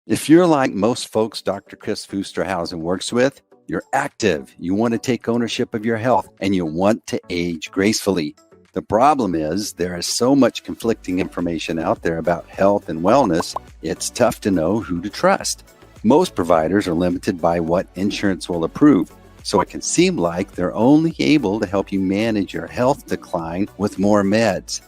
If you're like most folks Dr. Kris Fusterhausen works with, you're active, you want to take ownership of your health, and you want to age gracefully. The problem is there is so much conflicting information out there about health and wellness, it's tough to know who to trust. Most providers are limited by what insurance will approve, so it can seem like they're only able to help you manage your health decline with more meds.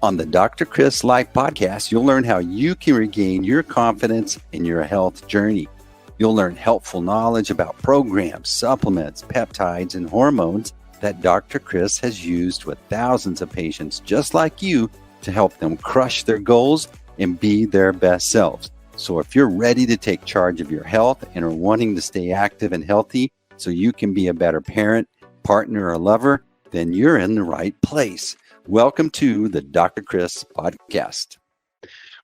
On the Dr. Kris Life podcast, you'll learn how you can regain your confidence in your health journey. You'll learn helpful knowledge about programs, supplements, peptides, and hormones that Dr. Kris has used with thousands of patients just like you to help them crush their goals and be their best selves. So if you're ready to take charge of your health and are wanting to stay active and healthy so you can be a better parent, partner, or lover, then you're in the right place. Welcome to the Dr. Kris podcast.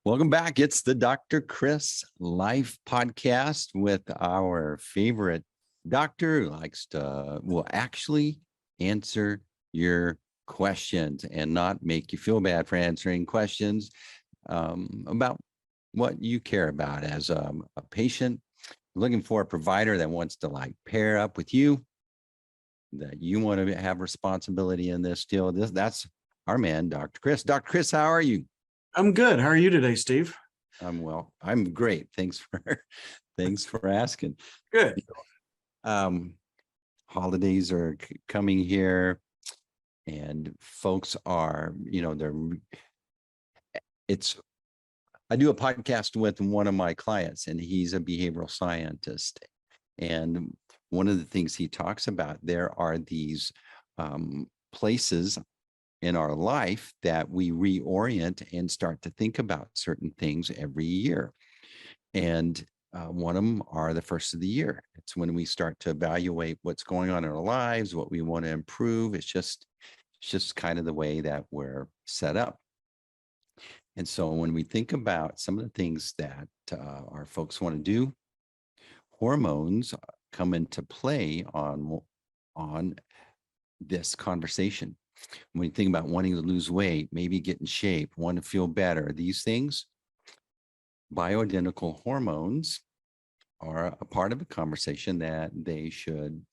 Welcome back. It's the Dr. Kris Life podcast with our favorite doctor who likes to, will actually answer your questions and not make you feel bad for answering questions about what you care about as a patient, looking for a provider that wants to pair up with you, that you want to have responsibility in this deal. That's our man, Dr. Kris. Dr. Kris, how are you? I'm good. How are you today, Steve? I'm well. I'm great. Thanks for asking. Good. Holidays are coming here, and folks are, I do a podcast with one of my clients, and he's a behavioral scientist. And one of the things he talks about, there are these places in our life that we reorient and start to think about certain things every year. And one of them are the first of the year. It's when we start to evaluate what's going on in our lives, what we want to improve. It's just kind of the way that we're set up. And so when we think about some of the things that our folks want to do, hormones come into play on this conversation. When you think about wanting to lose weight, maybe get in shape, want to feel better, these things, bioidentical hormones are a part of a conversation that they should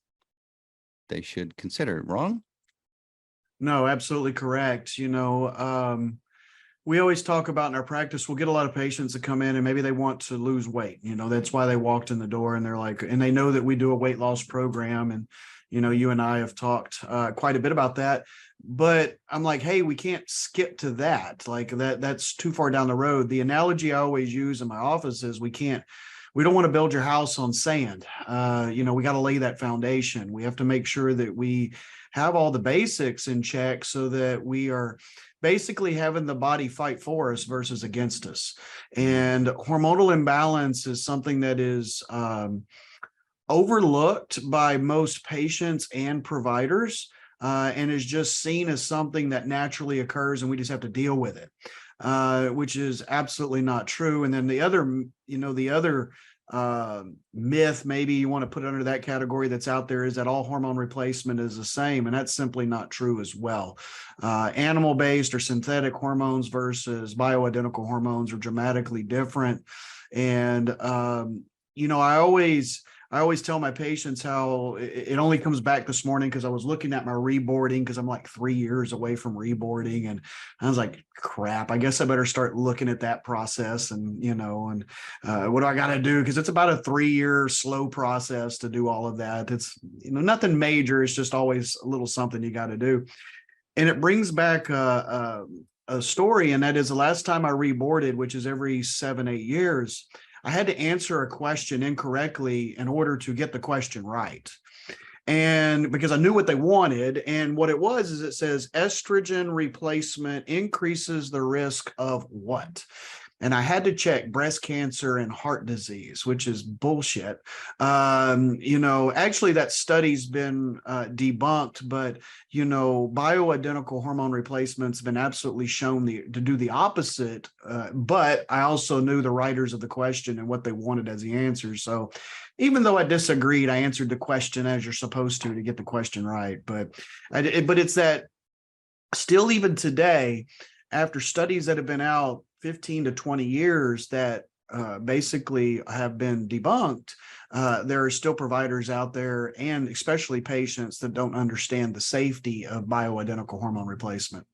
consider. Wrong? No, absolutely correct. We always talk about in our practice, we'll get a lot of patients that come in and maybe they want to lose weight. That's why they walked in the door, and they're like, and they know that we do a weight loss program. And, you and I have talked quite a bit about that. But I'm like, hey, we can't skip to that. That's too far down the road. The analogy I always use in my office is we don't want to build your house on sand. We got to lay that foundation. We have to make sure that we have all the basics in check so that we are basically having the body fight for us versus against us. And hormonal imbalance is something that is overlooked by most patients and providers, and is just seen as something that naturally occurs and we just have to deal with it, which is absolutely not true. And then the other myth, maybe you want to put under that category that's out there, is that all hormone replacement is the same, and that's simply not true as well. Animal-based or synthetic hormones versus bioidentical hormones are dramatically different. And I always tell my patients how it only comes back this morning because I was looking at my reboarding, because I'm like 3 years away from reboarding. And I was like, crap, I guess I better start looking at that process and what do I got to do? Because it's about a 3-year slow process to do all of that. It's, nothing major. It's just always a little something you got to do. And it brings back a story. And that is the last time I reboarded, which is every 7-8 years, I had to answer a question incorrectly in order to get the question right. And because I knew what they wanted, and what it was is it says estrogen replacement increases the risk of what? And I had to check breast cancer and heart disease, which is bullshit. Actually that study's been debunked, but, bioidentical hormone replacements have been absolutely shown to do the opposite. But I also knew the writers of the question and what they wanted as the answer. So even though I disagreed, I answered the question as you're supposed to get the question right. But it's that still even today, after studies that have been out 15 to 20 years, that basically have been debunked, there are still providers out there, and especially patients, that don't understand the safety of bioidentical hormone replacement.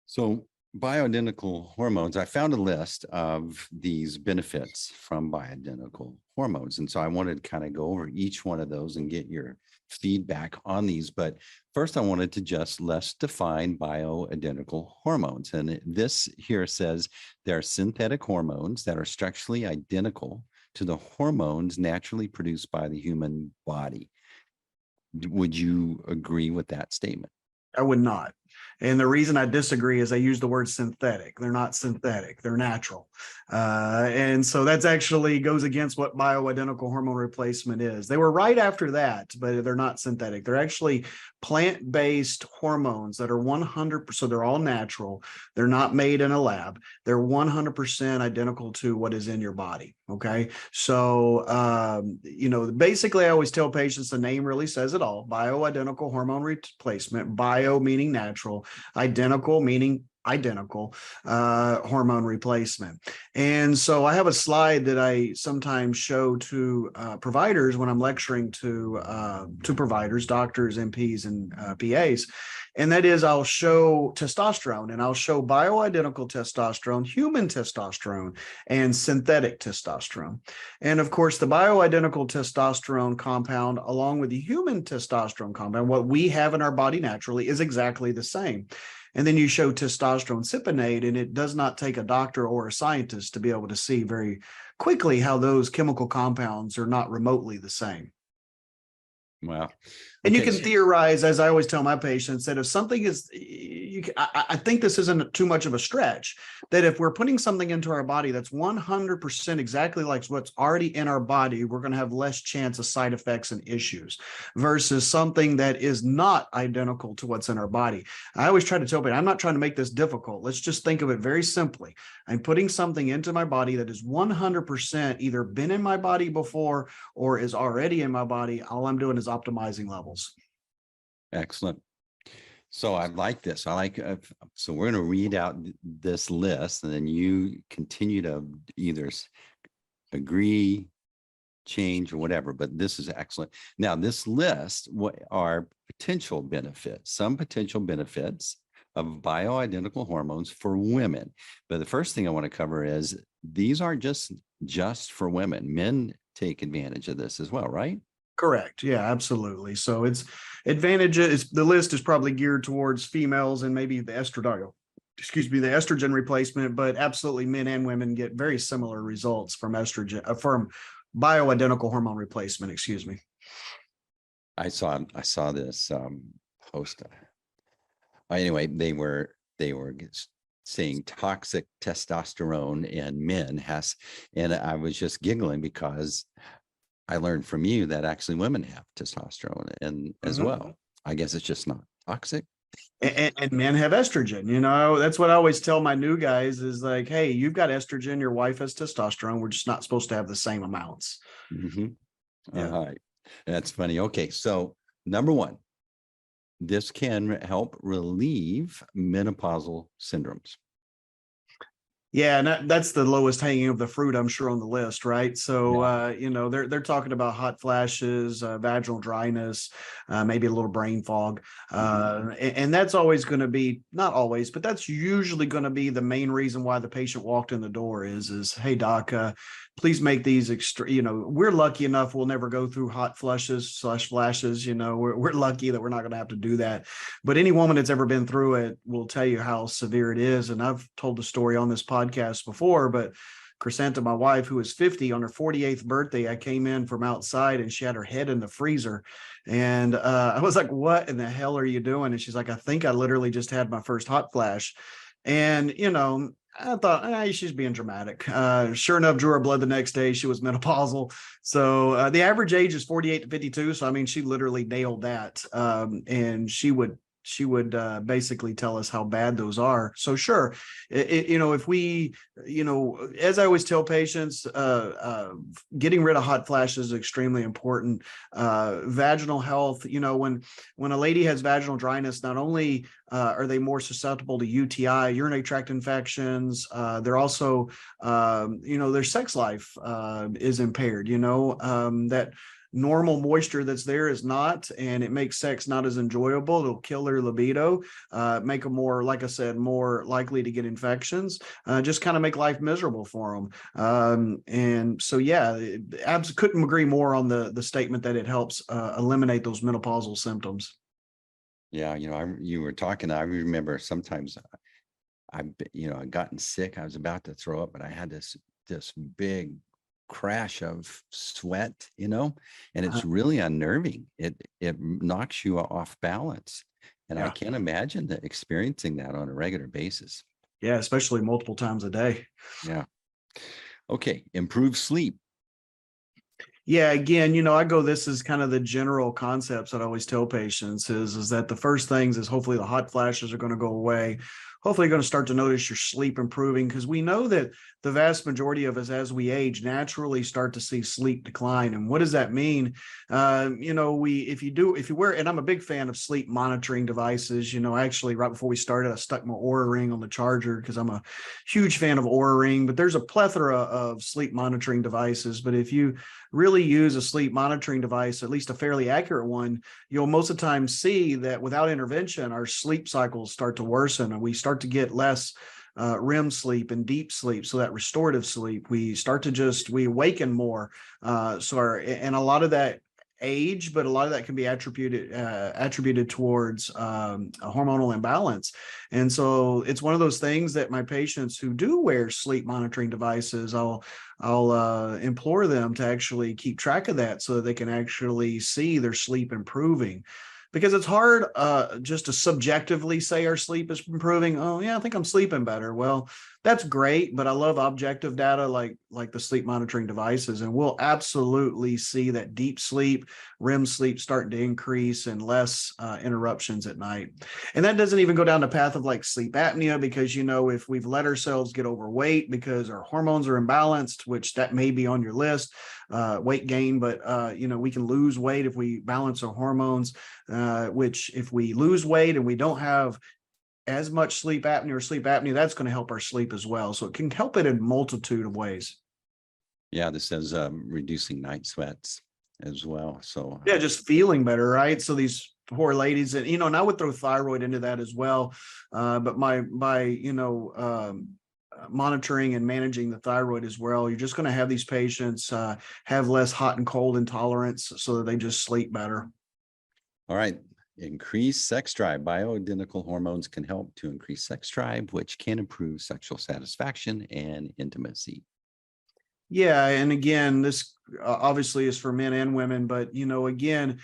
So bioidentical hormones, I found a list of these benefits from bioidentical hormones. And so I wanted to kind of go over each one of those and get your feedback on these. But first, I wanted to just let's define bioidentical hormones. And this here says there are synthetic hormones that are structurally identical to the hormones naturally produced by the human body. Would you agree with that statement? I would not. And the reason I disagree is I use the word synthetic. They're not synthetic, they're natural. And so that's actually goes against what bioidentical hormone replacement is. They were right after that, but they're not synthetic. They're actually plant-based hormones that are 100%, so they're all natural. They're not made in a lab. They're 100% identical to what is in your body. Okay. So, basically I always tell patients the name really says it all. Bioidentical hormone replacement, bio meaning natural, identical meaning identical, hormone replacement. And so I have a slide that I sometimes show to providers when I'm lecturing to providers, doctors, NPs, and PAs. And that is, I'll show testosterone, and I'll show bioidentical testosterone, human testosterone, and synthetic testosterone. And of course, the bioidentical testosterone compound, along with the human testosterone compound, what we have in our body naturally, is exactly the same. And then you show testosterone cypionate, and it does not take a doctor or a scientist to be able to see very quickly how those chemical compounds are not remotely the same. Wow. And you can theorize, as I always tell my patients, that if something is, I think this isn't too much of a stretch, that if we're putting something into our body that's 100% exactly like what's already in our body, we're going to have less chance of side effects and issues versus something that is not identical to what's in our body. I always try to tell people, I'm not trying to make this difficult. Let's just think of it very simply. I'm putting something into my body that is 100% either been in my body before or is already in my body. All I'm doing is optimizing levels. Excellent. So I like this. So we're going to read out this list, and then you continue to either agree, change, or whatever, but this is excellent. Now, this list, what are potential benefits, some potential benefits of bioidentical hormones for women. But the first thing I want to cover is these aren't just for women. Men take advantage of this as well, right? Correct. Yeah, absolutely. So it's advantages. The list is probably geared towards females and maybe the estrogen replacement, but absolutely men and women get very similar results from estrogen, from bioidentical hormone replacement. Excuse me. I saw this post. Anyway, they were saying toxic testosterone in men and I was just giggling because I learned from you that actually women have testosterone and as well. I guess it's just not toxic. And men have estrogen. That's what I always tell my new guys is like, hey, you've got estrogen, your wife has testosterone. We're just not supposed to have the same amounts. Mm-hmm. Yeah. All right. That's funny. Okay. So number one, this can help relieve menopausal syndromes. Yeah, and that's the lowest hanging of the fruit, I'm sure, on the list, right? So, they're talking about hot flashes, vaginal dryness, maybe a little brain fog, and that's always going to be, not always, but that's usually going to be the main reason why the patient walked in the door is, hey, doc, please make these we're lucky enough we'll never go through hot flashes. We're lucky that we're not going to have to do that. But any woman that's ever been through it will tell you how severe it is. And I've told the story on this podcast before, but Crisanta, my wife, who was 50, on her 48th birthday, I came in from outside and she had her head in the freezer. And I was like, what in the hell are you doing? And she's like, I think I literally just had my first hot flash. And, I thought, she's being dramatic. Sure enough, drew her blood the next day. She was menopausal. So the average age is 48 to 52. So, I mean, she literally nailed that. And she would basically tell us how bad those are. So sure, if we, as I always tell patients, getting rid of hot flashes is extremely important. Vaginal health, when a lady has vaginal dryness, not only are they more susceptible to UTI, urinary tract infections? They're also, their sex life is impaired, that normal moisture that's there is not, and it makes sex not as enjoyable. It'll kill their libido, make them more, like I said, more likely to get infections, just kind of make life miserable for them. And so, yeah, couldn't agree more on the statement that it helps eliminate those menopausal symptoms. Yeah, you were talking, I remember sometimes I've gotten sick. I was about to throw up, but I had this big crash of sweat, and it's really unnerving. It knocks you off balance. And I Yeah. can't imagine that experiencing that on a regular basis. Yeah, especially multiple times a day. Yeah. Okay. Improve sleep. Yeah, again, this is kind of the general concepts that I always tell patients is that the first things is hopefully the hot flashes are going to go away. Hopefully you're going to start to notice your sleep improving, because we know that the vast majority of us, as we age, naturally start to see sleep decline. And what does that mean? If you wear, and I'm a big fan of sleep monitoring devices. Actually, right before we started, I stuck my Oura Ring on the charger because I'm a huge fan of Oura Ring, but there's a plethora of sleep monitoring devices. But if you really use a sleep monitoring device, at least a fairly accurate one, you'll most of the time see that without intervention, our sleep cycles start to worsen and we start to get less REM sleep and deep sleep. So that restorative sleep, we awaken more. And a lot of that age, but a lot of that can be attributed towards a hormonal imbalance. And so it's one of those things that my patients who do wear sleep monitoring devices, I'll implore them to actually keep track of that so that they can actually see their sleep improving. Because it's hard just to subjectively say our sleep is improving. Oh, yeah, I think I'm sleeping better. Well, that's great, but I love objective data like the sleep monitoring devices, and we'll absolutely see that deep sleep, REM sleep starting to increase and less interruptions at night. And that doesn't even go down the path of like sleep apnea, because if we've let ourselves get overweight because our hormones are imbalanced, which that may be on your list, weight gain, but we can lose weight if we balance our hormones. Which if we lose weight and we don't have as much sleep apnea, that's going to help our sleep as well. So it can help it in a multitude of ways. Yeah, this says reducing night sweats as well. So yeah, just feeling better, right? So these poor ladies, and and I would throw thyroid into that as well. But monitoring and managing the thyroid as well, you're just going to have these patients have less hot and cold intolerance, so that they just sleep better. All right. Increase sex drive. Bioidentical hormones can help to increase sex drive, which can improve sexual satisfaction and intimacy. Yeah, and again, this obviously is for men and women, but again,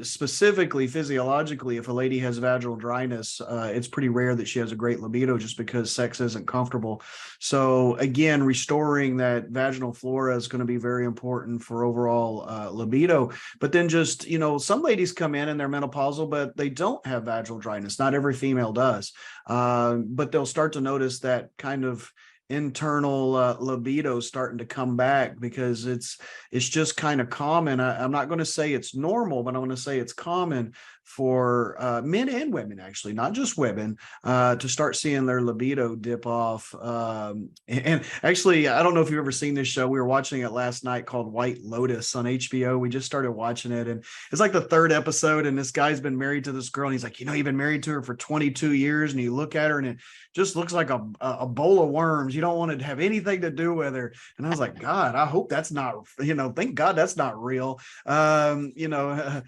specifically physiologically, if a lady has vaginal dryness, it's pretty rare that she has a great libido just because sex isn't comfortable. So again, restoring that vaginal flora is going to be very important for overall libido. But then just, some ladies come in and they're menopausal, but they don't have vaginal dryness. Not every female does, but they'll start to notice that kind of internal libido starting to come back, because it's just kind of common. I'm not going to say it's normal, but I want to say it's common for men and women, actually, not just women, to start seeing their libido dip off. And actually, I don't know if you've ever seen this show. We were watching it last night, called White Lotus on HBO. We just started watching it, and it's like the third episode, and this guy's been married to this girl, and he's like, you've been married to her for 22 years, and you look at her and it just looks like a bowl of worms. You don't want to have anything to do with her. And I was like, God, I hope that's not, thank God that's not real. But I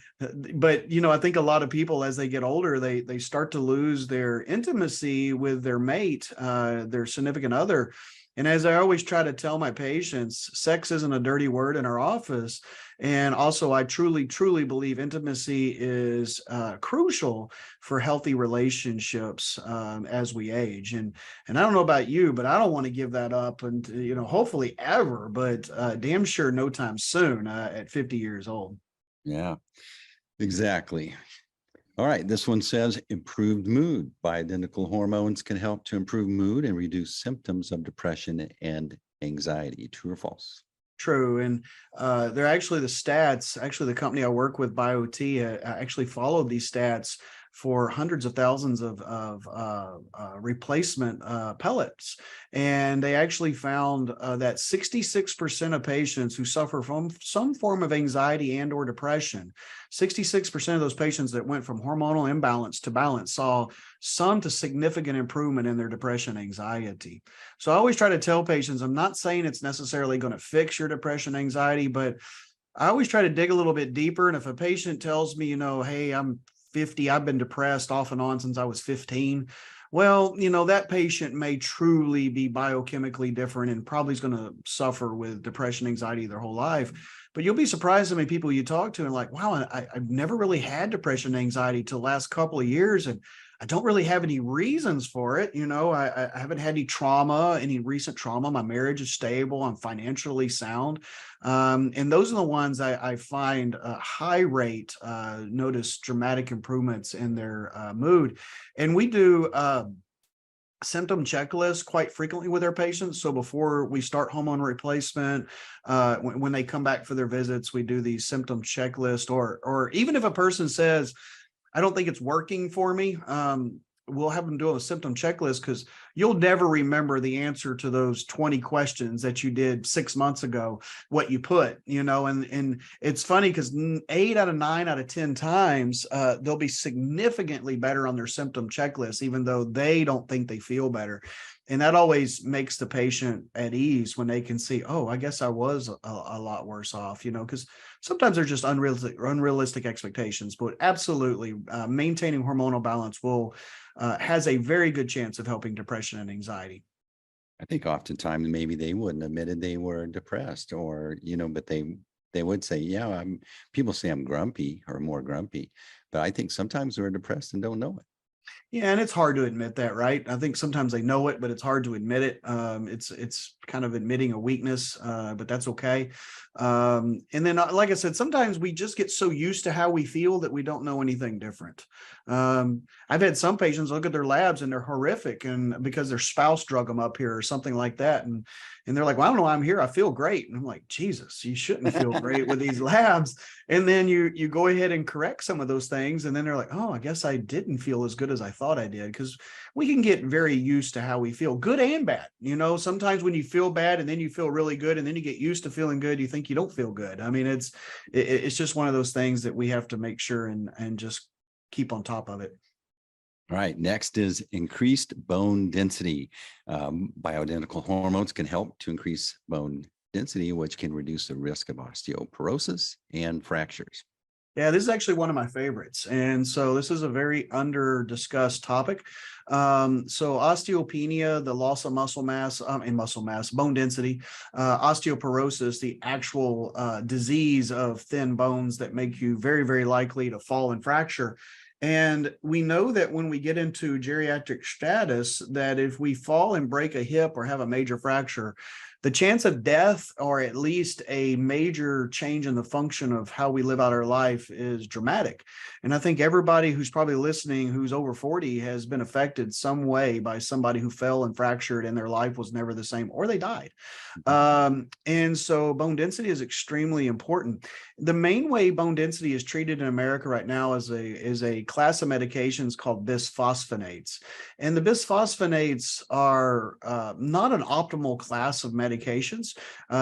think a lot of people, as they get older, they start to lose their intimacy with their mate, their significant other. And as I always try to tell my patients, sex isn't a dirty word in our office. And also, I truly, truly believe intimacy is crucial for healthy relationships as we age. And I don't know about you, but I don't want to give that up, and hopefully ever, but damn sure no time soon at 50 years old. Yeah, exactly. All right. This one says improved mood. Bioidentical hormones can help to improve mood and reduce symptoms of depression and anxiety. True or false? True. And they're actually the stats, actually the company I work with, BioT, actually followed these stats for hundreds of thousands of replacement pellets. And they actually found that 66% of patients who suffer from some form of anxiety and or depression, 66% of those patients that went from hormonal imbalance to balance saw some to significant improvement in their depression anxiety. So I always try to tell patients, I'm not saying it's necessarily going to fix your depression anxiety, but I always try to dig a little bit deeper. And if a patient tells me, hey, I'm 50, I've been depressed off and on since I was 15. Well, that patient may truly be biochemically different and probably is going to suffer with depression, anxiety their whole life. But you'll be surprised how many people you talk to and like, wow, I've never really had depression and anxiety till the last couple of years. And I don't really have any reasons for it. I haven't had any trauma, any recent trauma. My marriage is stable. I'm financially sound. And those are the ones I find a high rate notice dramatic improvements in their mood. And we do symptom checklists quite frequently with our patients. So before we start hormone replacement, when they come back for their visits, we do these symptom checklists, or even if a person says, I don't think it's working for me, we'll have them do a symptom checklist, because you'll never remember the answer to those 20 questions that you did 6 months ago, what you put, and it's funny because 8 out of 9 out of 10 times, they'll be significantly better on their symptom checklist, even though they don't think they feel better. And that always makes the patient at ease when they can see, oh, I guess I was a lot worse off, because sometimes they're just unrealistic expectations. But absolutely, maintaining hormonal balance has a very good chance of helping depression and anxiety. I think oftentimes maybe they wouldn't admitted they were depressed, or but they would say, yeah, people say I'm grumpy or more grumpy, but I think sometimes they're depressed and don't know it. Yeah, and it's hard to admit that, right? I think sometimes they know it, but it's hard to admit it. It's kind of admitting a weakness, but that's okay. And then, like I said, sometimes we just get so used to how we feel that we don't know anything different. I've had some patients look at their labs and they're horrific, and because their spouse drug them up here or something like that, and they're like, well, I don't know why I'm here. I feel great. And I'm like, Jesus, you shouldn't feel great with these labs. And then you go ahead and correct some of those things. And then they're like, oh, I guess I didn't feel as good as I thought I did. Because we can get very used to how we feel, good and bad. Sometimes when you feel bad and then you feel really good and then you get used to feeling good, you think you don't feel good. I mean, it's just one of those things that we have to make sure and just keep on top of it. All right. Next is increased bone density. Bioidentical hormones can help to increase bone density, which can reduce the risk of osteoporosis and fractures. Yeah, this is actually one of my favorites. And so this is a very under discussed topic. So osteopenia, the loss of muscle mass, bone density, osteoporosis, the actual disease of thin bones that make you very, very likely to fall and fracture. And we know that when we get into geriatric status, that if we fall and break a hip or have a major fracture, the chance of death, or at least a major change in the function of how we live out our life, is dramatic. And I think everybody who's probably listening who's over 40 has been affected some way by somebody who fell and fractured and their life was never the same, or they died. And so bone density is extremely important. The main way bone density is treated in America right now is a class of medications called bisphosphonates. And the bisphosphonates are not an optimal class of medications.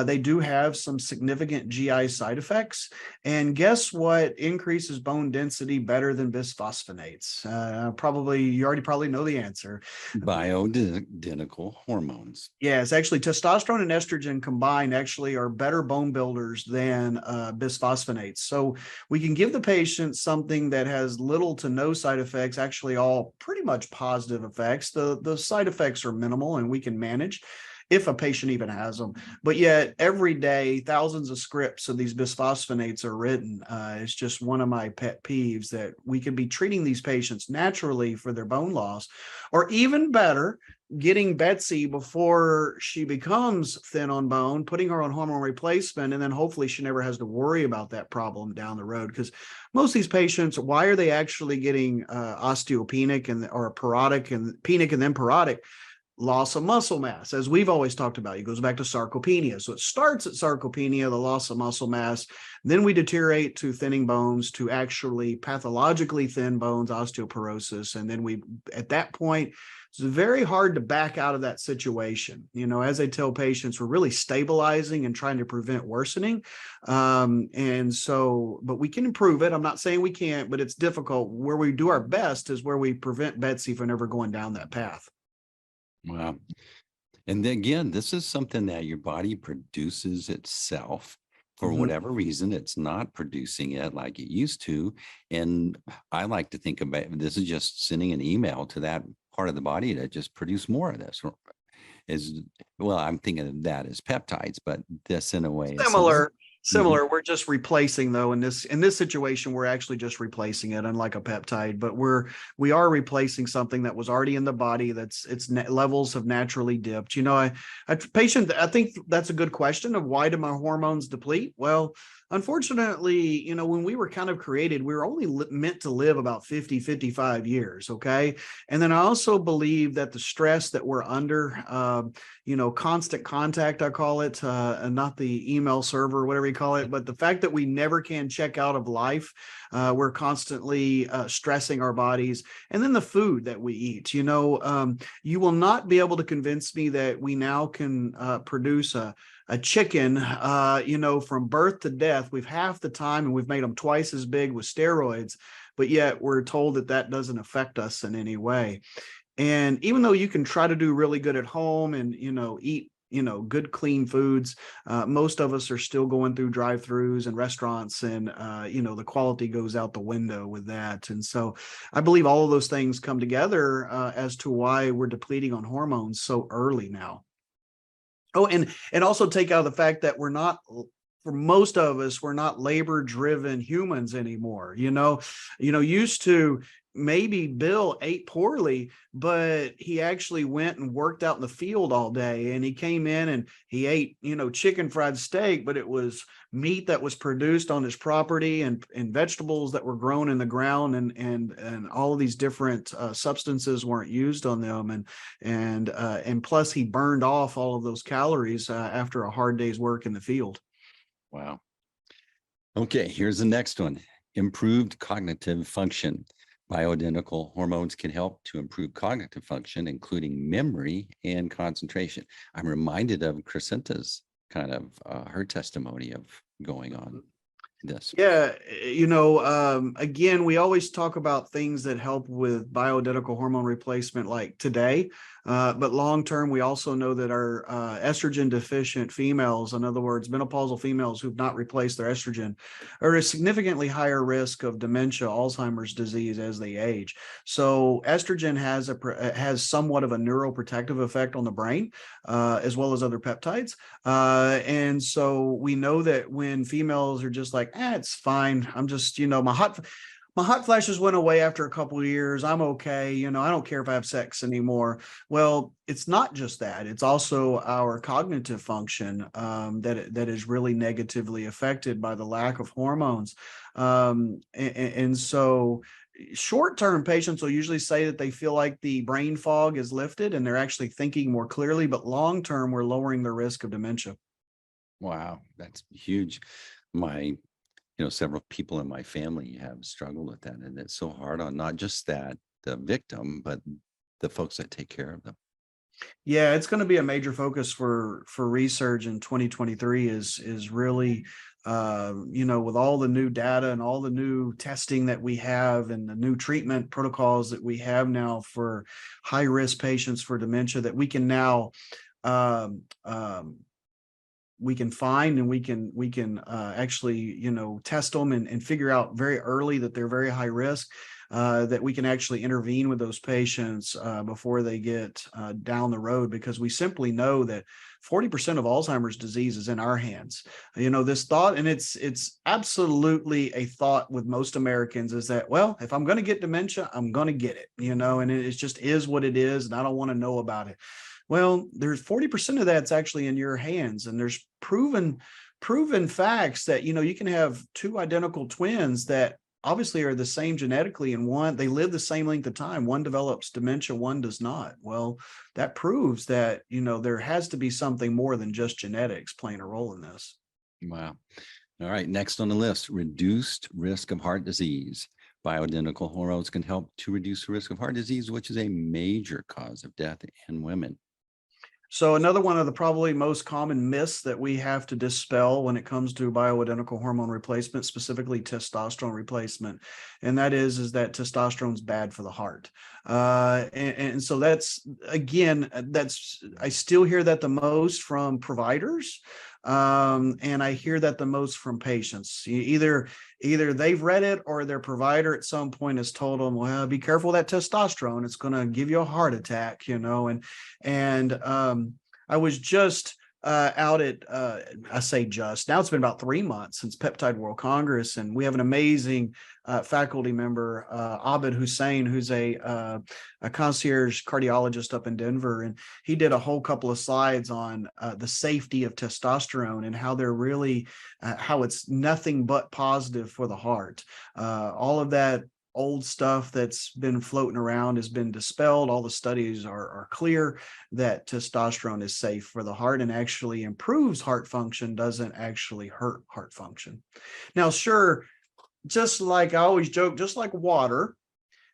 They do have some significant GI side effects. And guess what increases bone density better than bisphosphonates? You already probably know the answer. Bioidentical hormones. Yes, actually, testosterone and estrogen combined actually are better bone builders than bisphosphonates. So we can give the patient something that has little to no side effects, actually all pretty much positive effects. The side effects are minimal and we can manage if a patient even has them. But yet every day, thousands of scripts of these bisphosphonates are written. It's just one of my pet peeves that we could be treating these patients naturally for their bone loss, or even better, getting Betsy before she becomes thin on bone, putting her on hormone replacement, and then hopefully she never has to worry about that problem down the road. Because most of these patients, why are they actually getting osteopenic or porotic and penic and then porotic? loss of muscle mass, as we've always talked about. It goes back to sarcopenia. So it starts at sarcopenia, the loss of muscle mass. Then we deteriorate to thinning bones, to actually pathologically thin bones, osteoporosis. And then at that point, it's very hard to back out of that situation. As I tell patients, we're really stabilizing and trying to prevent worsening. But we can improve it. I'm not saying we can't, but it's difficult. Where we do our best is where we prevent Betsy from ever going down that path. Wow. And then again, this is something that your body produces itself. For whatever reason, it's not producing it like it used to. And I like to think about this is just sending an email to that part of the body to just produce more of this. I'm thinking of that as peptides, but this in a way is Similar. We're just replacing, though, in this situation, we're actually just replacing it, unlike a peptide, but we are replacing something that was already in the body. Its levels have naturally dipped. I think that's a good question of why do my hormones deplete? Well, unfortunately, when we were kind of created, we were only meant to live about 50, 55 years. Okay. And then I also believe that the stress that we're under, constant contact, I call it, and not the email server, whatever you call it, but the fact that we never can check out of life, we're constantly stressing our bodies. And then the food that we eat, you will not be able to convince me that we now can produce a chicken, from birth to death. We've half the time, and we've made them twice as big with steroids, but yet we're told that doesn't affect us in any way. And even though you can try to do really good at home and, eat, good, clean foods, most of us are still going through drive-throughs and restaurants, and, the quality goes out the window with that. And so I believe all of those things come together as to why we're depleting on hormones so early now. Oh, and also take out the fact that for most of us, we're not labor-driven humans anymore. Used to, maybe Bill ate poorly, but he actually went and worked out in the field all day, and he came in and he ate, chicken fried steak, but it was meat that was produced on his property, and vegetables that were grown in the ground, and all of these different substances weren't used on them. And plus he burned off all of those calories after a hard day's work in the field. Wow. Okay, here's the next one. Improved cognitive function. Bioidentical hormones can help to improve cognitive function, including memory and concentration. I'm reminded of Crescenta's kind of her testimony of going on this. Yeah, again, we always talk about things that help with bioidentical hormone replacement like today, but long term, we also know that our estrogen deficient females, in other words, menopausal females who've not replaced their estrogen, are at a significantly higher risk of dementia, Alzheimer's disease as they age. So estrogen has somewhat of a neuroprotective effect on the brain, as well as other peptides. And so we know that when females are just like, it's fine, I'm just, my hot flashes went away after a couple of years, I'm okay, I don't care if I have sex anymore. Well, it's not just that, it's also our cognitive function that is really negatively affected by the lack of hormones. And so short-term patients will usually say that they feel like the brain fog is lifted and they're actually thinking more clearly, but long-term, we're lowering the risk of dementia. Wow, that's huge. Several people in my family have struggled with that, and it's so hard on not just the victim, but the folks that take care of them. Yeah, it's going to be a major focus for research in 2023 is really, with all the new data and all the new testing that we have and the new treatment protocols that we have now for high risk patients for dementia, that we can now we can find and we can actually, test them and figure out very early that they're very high risk, that we can actually intervene with those patients before they get down the road, because we simply know that 40% of Alzheimer's disease is in our hands. This thought, and it's absolutely a thought with most Americans, is that, well, if I'm going to get dementia, I'm going to get it, and it just is what it is, and I don't want to know about it. Well, there's 40% of that's actually in your hands, and there's proven facts that, you can have two identical twins that obviously are the same genetically, and one, they live the same length of time. One develops dementia, one does not. Well, that proves that, there has to be something more than just genetics playing a role in this. Wow. All right. Next on the list, reduced risk of heart disease. Bioidentical hormones can help to reduce the risk of heart disease, which is a major cause of death in women. So another one of the probably most common myths that we have to dispel when it comes to bioidentical hormone replacement, specifically testosterone replacement, and that is that testosterone is bad for the heart. And so that's, again, I still hear that the most from providers, and I hear that the most from patients. Either they've read it or their provider at some point has told them, well, be careful of that testosterone, it's going to give you a heart attack, and I was just out at, I say just, now it's been about 3 months since Peptide World Congress, and we have an amazing faculty member, Abid Hussein, who's a concierge cardiologist up in Denver, and he did a whole couple of slides on the safety of testosterone and how they're really, how it's nothing but positive for the heart. All of that old stuff that's been floating around has been dispelled. All the studies are clear that testosterone is safe for the heart and actually improves heart function, doesn't actually hurt heart function. Now, sure, just like I always joke, just like water,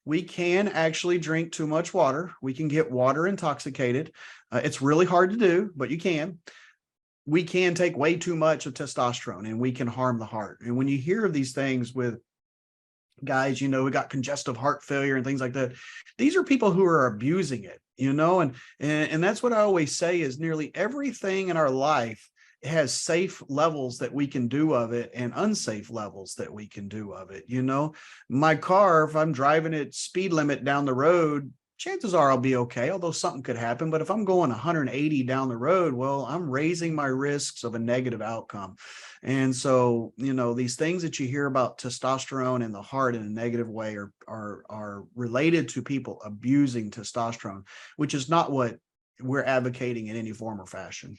we can actually drink too much water. We can get water intoxicated. It's really hard to do, but you can. We can take way too much of testosterone and we can harm the heart. And when you hear of these things with guys, we got congestive heart failure and things like that, these are people who are abusing it, and that's what I always say is nearly everything in our life has safe levels that we can do of it and unsafe levels that we can do of it. My car, if I'm driving at speed limit down the road, chances are I'll be okay, although something could happen. But if I'm going 180 down the road, well, I'm raising my risks of a negative outcome. And so, these things that you hear about testosterone in the heart in a negative way are related to people abusing testosterone, which is not what we're advocating in any form or fashion.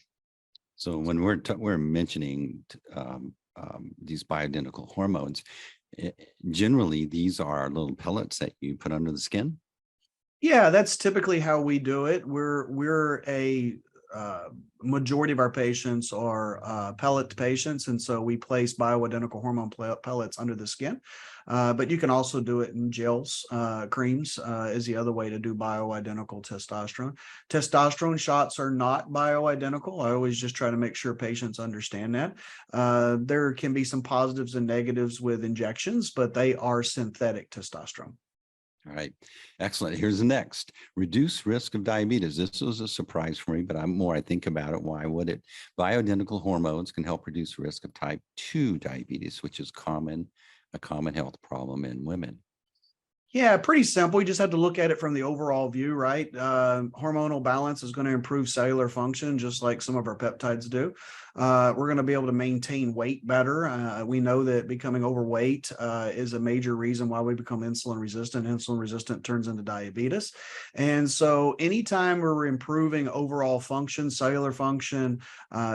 So when we're mentioning these bioidentical hormones, generally these are little pellets that you put under the skin. Yeah, that's typically how we do it. We're a majority of our patients are pellet patients, and so we place bioidentical hormone pellets under the skin. But you can also do it in gels, creams is the other way to do bioidentical testosterone. Testosterone shots are not bioidentical. I always just try to make sure patients understand that. There can be some positives and negatives with injections, but they are synthetic testosterone. All right. Excellent. Here's the next. Reduce risk of diabetes. This was a surprise for me, but I think about it. Why would it? Bioidentical hormones can help reduce risk of type 2 diabetes, which is a common health problem in women. Yeah, pretty simple. You just have to look at it from the overall view, right? Hormonal balance is going to improve cellular function, just like some of our peptides do. We're going to be able to maintain weight better. We know that becoming overweight is a major reason why we become insulin resistant. Insulin resistant turns into diabetes. And so anytime we're improving overall function, cellular function,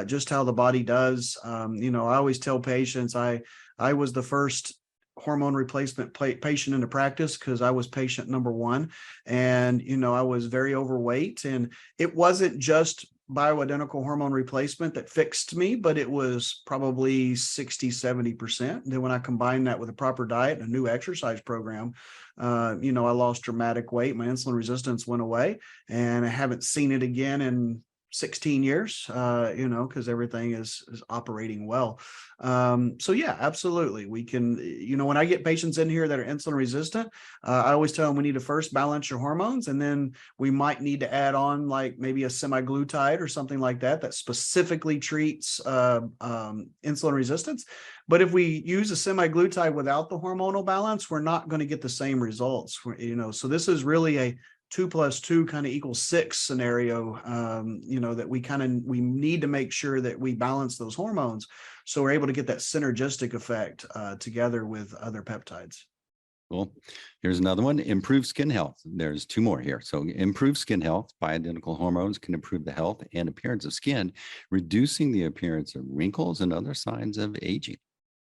just how the body does, I always tell patients, I was the first hormone replacement patient into practice because I was patient number one, and I was very overweight, and it wasn't just bioidentical hormone replacement that fixed me, but it was probably 60-70%. Then when I combined that with a proper diet and a new exercise program, I lost dramatic weight. My insulin resistance went away, and I haven't seen it again in 16 years, because everything is operating well. So yeah, absolutely. We can, when I get patients in here that are insulin resistant, I always tell them we need to first balance your hormones, and then we might need to add on like maybe a semaglutide or something like that specifically treats insulin resistance. But if we use a semaglutide without the hormonal balance, we're not going to get the same results. So this is really a 2 + 2 kind of equals 6 scenario, that we need to make sure that we balance those hormones so we're able to get that synergistic effect together with other peptides. Cool. Here's another one. Improve skin health. There's 2 more here. So improve skin health. Bioidentical hormones can improve the health and appearance of skin, reducing the appearance of wrinkles and other signs of aging.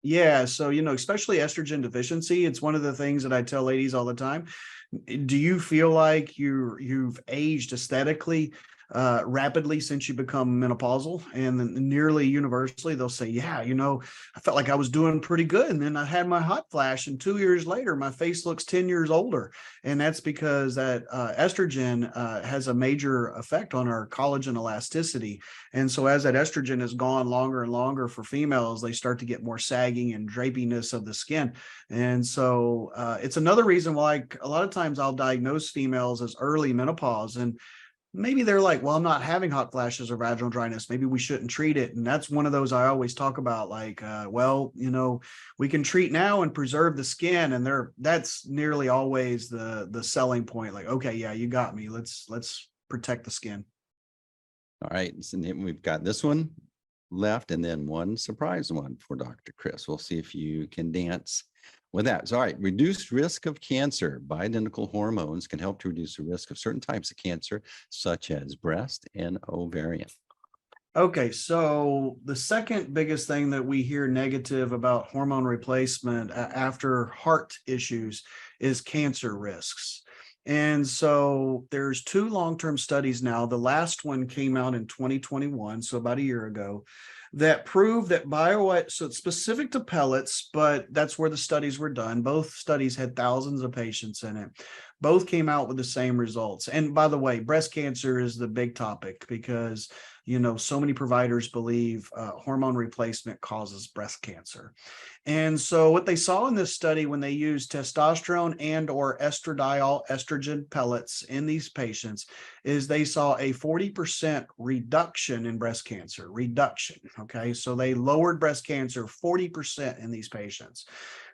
Yeah. So, especially estrogen deficiency, it's one of the things that I tell ladies all the time. Do you feel like you've aged aesthetically rapidly since you become menopausal? And then nearly universally, they'll say, yeah, I felt like I was doing pretty good. And then I had my hot flash, and 2 years later, my face looks 10 years older. And that's because that estrogen has a major effect on our collagen elasticity. And so as that estrogen has gone longer and longer for females, they start to get more sagging and drapiness of the skin. And so it's another reason why a lot of times I'll diagnose females as early menopause. And maybe they're like, well, I'm not having hot flashes or vaginal dryness. Maybe we shouldn't treat it. And that's one of those I always talk about, like, we can treat now and preserve the skin. And that's nearly always the selling point. Like, okay, yeah, you got me. Let's protect the skin. All right. So then we've got this one left and then one surprise one for Dr. Kris. We'll see if you can dance with that. So, all right. Reduced risk of cancer. Bioidentical hormones can help to reduce the risk of certain types of cancer, such as breast and ovarian. Okay, so the second biggest thing that we hear negative about hormone replacement after heart issues is cancer risks. And so there's two long-term studies now. The last one came out in 2021, so about a year ago, that proved that so it's specific to pellets, but that's where the studies were done. Both studies had thousands of patients in it. Both came out with the same results. And by the way, breast cancer is the big topic because so many providers believe hormone replacement causes breast cancer. And so what they saw in this study when they used testosterone and or estradiol estrogen pellets in these patients is they saw a 40% reduction in breast cancer. Reduction. Okay. So they lowered breast cancer 40% in these patients.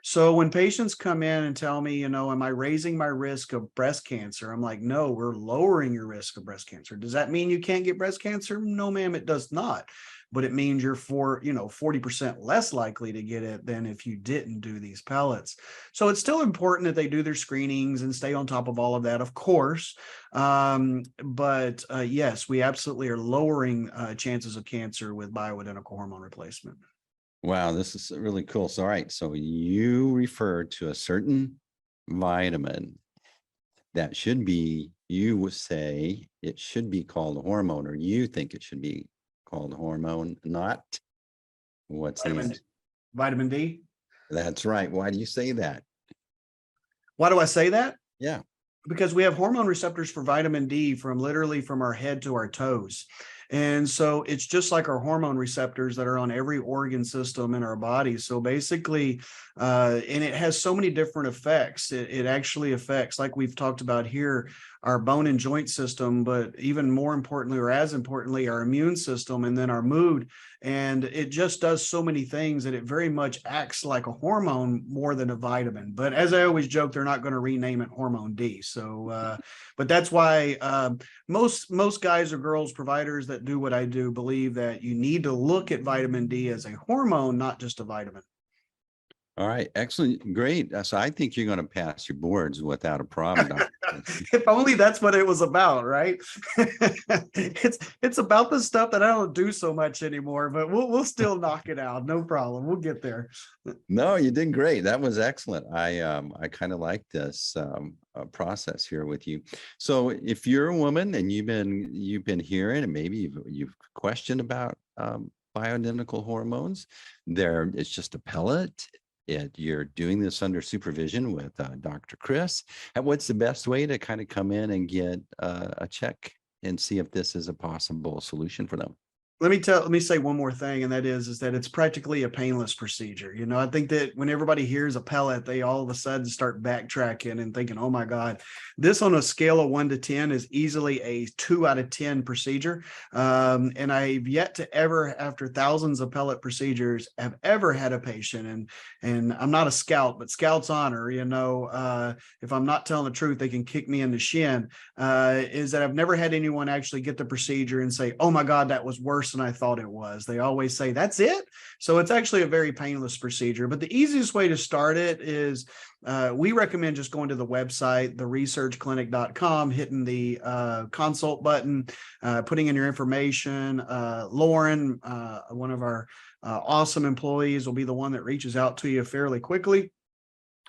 So when patients come in and tell me, am I raising my risk of breast cancer? I'm like, no, we're lowering your risk of breast cancer. Does that mean you can't get breast cancer? No, ma'am, it does not. But it means you're 40% less likely to get it than if you didn't do these pellets. So it's still important that they do their screenings and stay on top of all of that, of course. But yes, we absolutely are lowering chances of cancer with bioidentical hormone replacement. Wow, this is really cool. So, all right. So you refer to a certain vitamin that should be, you would say it should be called a hormone, or you think it should be called a hormone, not what's these? Vitamin D. That's right. Why do you say that? Why do I say that? Yeah. Because we have hormone receptors for vitamin D from literally from our head to our toes. And so it's just like our hormone receptors that are on every organ system in our body. So basically, and it has so many different effects. It actually affects, like we've talked about here, our bone and joint system, but even more importantly, or as importantly, our immune system, and then our mood. And it just does so many things that it very much acts like a hormone more than a vitamin. But as I always joke, they're not going to rename it hormone D. So, but that's why most guys or girls, providers that do what I do, believe that you need to look at vitamin D as a hormone, not just a vitamin. All right. Excellent. Great. So I think you're going to pass your boards without a problem. If only that's what it was about, right? It's about the stuff that I don't do so much anymore, but we'll still knock it out. No problem. We'll get there. No, you did great. That was excellent. I kind of like this process here with you. So if you're a woman and you've been hearing, and maybe you've questioned about bioidentical hormones, it's just a pellet. You're doing this under supervision with Dr. Kris. And what's the best way to kind of come in and get a check and see if this is a possible solution for them? Let me say one more thing, and that is that it's practically a painless procedure. I think that when everybody hears a pellet, they all of a sudden start backtracking and thinking, oh my God, this on a scale of 1 to 10 is easily a 2 out of 10 procedure. And I've yet to ever, after thousands of pellet procedures, have ever had a patient, and I'm not a scout, but scout's honor, if I'm not telling the truth, they can kick me in the shin, is that I've never had anyone actually get the procedure and say, oh my God, that was worse than I thought it was. They always say, that's it. So it's actually a very painless procedure. But the easiest way to start it is we recommend just going to the website, theresearchclinic.com, hitting the consult button, putting in your information. Lauren, one of our Awesome employees will be the one that reaches out to you fairly quickly,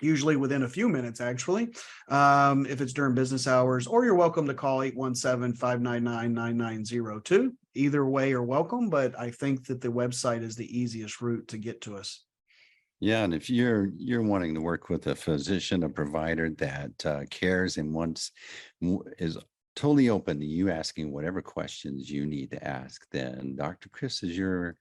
usually within a few minutes, actually, if it's during business hours, or you're welcome to call 817-599-9902. Either way, you're welcome, but I think that the website is the easiest route to get to us. Yeah, and if you're wanting to work with a physician, a provider that cares and is totally open to you asking whatever questions you need to ask, then Dr. Kris is your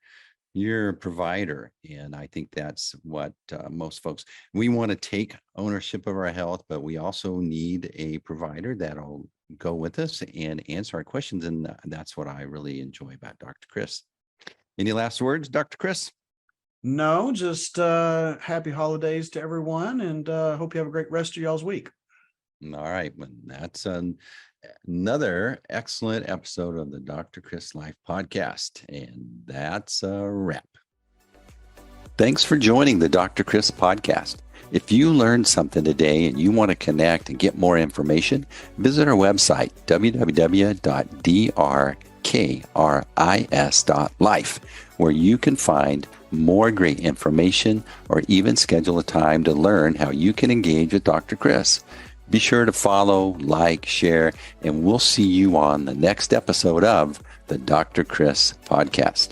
provider. And I think that's what most folks, we want to take ownership of our health, but we also need a provider that'll go with us and answer our questions. And that's what I really enjoy about Dr. Kris. Any last words, Dr. Kris? No, just happy holidays to everyone, and hope you have a great rest of y'all's week. All right. Well, that's another excellent episode of the Dr. Kris Life Podcast. And that's a wrap. Thanks for joining the Dr. Kris Podcast. If you learned something today and you want to connect and get more information, visit our website, www.drkris.life, where you can find more great information or even schedule a time to learn how you can engage with Dr. Kris. Be sure to follow, like, share, and we'll see you on the next episode of the Dr. Kris Podcast.